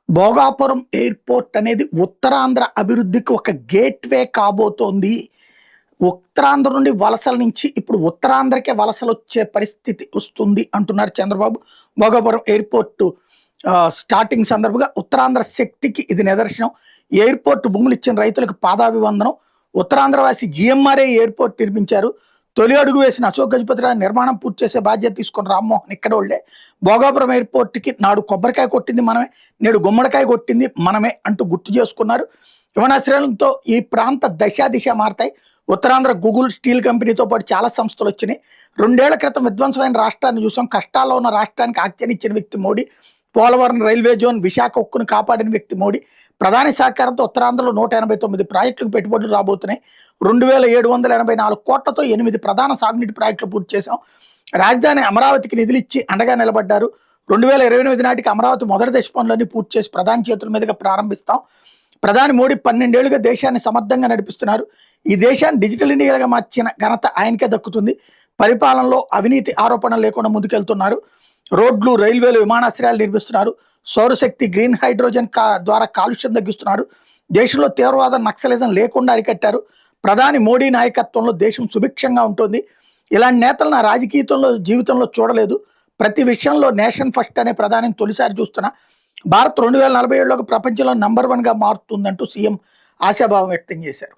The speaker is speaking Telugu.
భోగాపురం ఎయిర్‌పోర్ట్ అనేది ఉత్తరాంధ్ర అభివృద్ధికి ఒక గేట్‌వే కాబోతోంది. ఉత్తరాంధ్ర నుండి వలసల నుంచి ఇప్పుడు ఉత్తరాంధ్రకే వలసలొచ్చే పరిస్థితి వస్తుంది అంటున్నారు చంద్రబాబు. భోగాపురం ఎయిర్‌పోర్ట్ స్టార్టింగ్ సందర్భంగా ఉత్తరాంధ్ర శక్తికి ఇది నిదర్శనం. ఎయిర్‌పోర్ట్ భూములు ఇచ్చిన రైతులకు పాదాభివందనం. ఉత్తరాంధ్ర వాసి జీఎంఆర్ఏ ఎయిర్‌పోర్ట్ నిర్మించారు. తొలి అడుగు వేసిన అశోక్ గజపతిరాజు నిర్మాణం పూర్తి చేసే బాధ్యత తీసుకున్న రామ్మోహన్ ఇక్కడోళ్లే. భోగాపురం ఎయిర్‌పోర్ట్‌కి నాడు కొబ్బరికాయ కొట్టింది మనమే, నేడు గుమ్మడికాయ కొట్టింది మనమే అంటూ గుర్తు చేసుకున్నారు. విమానాశ్రయంతో ఈ ప్రాంత దిశ మారతాయి. ఉత్తరాంధ్ర గూగుల్ స్టీల్ కంపెనీతో పాటు చాలా సంస్థలు వచ్చినాయి. 2 ఏళ్ల క్రితం విధ్వంసమైన రాష్ట్రాన్ని చూసాం. కష్టాల్లో ఉన్న రాష్ట్రానికి ఆజ్ఞనిచ్చిన వ్యక్తి మోడీ. పోలవరం రైల్వే జోన్, విశాఖ ఉక్కును కాపాడిన వ్యక్తి మోడీ. ప్రధాని సహకారంతో ఉత్తరాంధ్రలో 189 ప్రాజెక్టులకు పెట్టుబడులు రాబోతున్నాయి. 2784 కోట్లతో 8 ప్రధాన సాగునీటి ప్రాజెక్టులు పూర్తి చేశాం. రాజధాని అమరావతికి నిధులు ఇచ్చి అండగా నిలబడ్డారు. 2028 నాటికి అమరావతి మొదటి దశ పనులన్నీ పూర్తి చేసి ప్రధాని చేతుల మీదుగా ప్రారంభిస్తాం. ప్రధాని మోడీ 12 ఏళ్లుగా దేశాన్ని సమర్థంగా నడిపిస్తున్నారు. ఈ దేశాన్ని డిజిటల్ ఇండియాగా మార్చిన ఘనత ఆయనకే దక్కుతుంది. పరిపాలనలో అవినీతి ఆరోపణలు లేకుండా ముందుకెళ్తున్నారు. రోడ్లు, రైల్వేలు, విమానాశ్రయాలు నిర్మిస్తున్నారు. సౌరశక్తి, గ్రీన్ హైడ్రోజన్ ద్వారా కాలుష్యం తగ్గిస్తున్నారు. దేశంలో తీవ్రవాద, నక్సలిజం లేకుండా అరికట్టారు. ప్రధాని మోడీ నాయకత్వంలో దేశం సుభిక్షంగా ఉంటుంది. ఇలాంటి నేతలు నా రాజకీయంలో జీవితంలో చూడలేదు. ప్రతి విషయంలో నేషన్ ఫస్ట్ అనే ప్రధానిని తొలిసారి చూస్తున్నా. భారత్ 2047లోకి ప్రపంచంలో నంబర్ 1గా మారుతుందంటూ సీఎం ఆశాభావం వ్యక్తం చేశారు.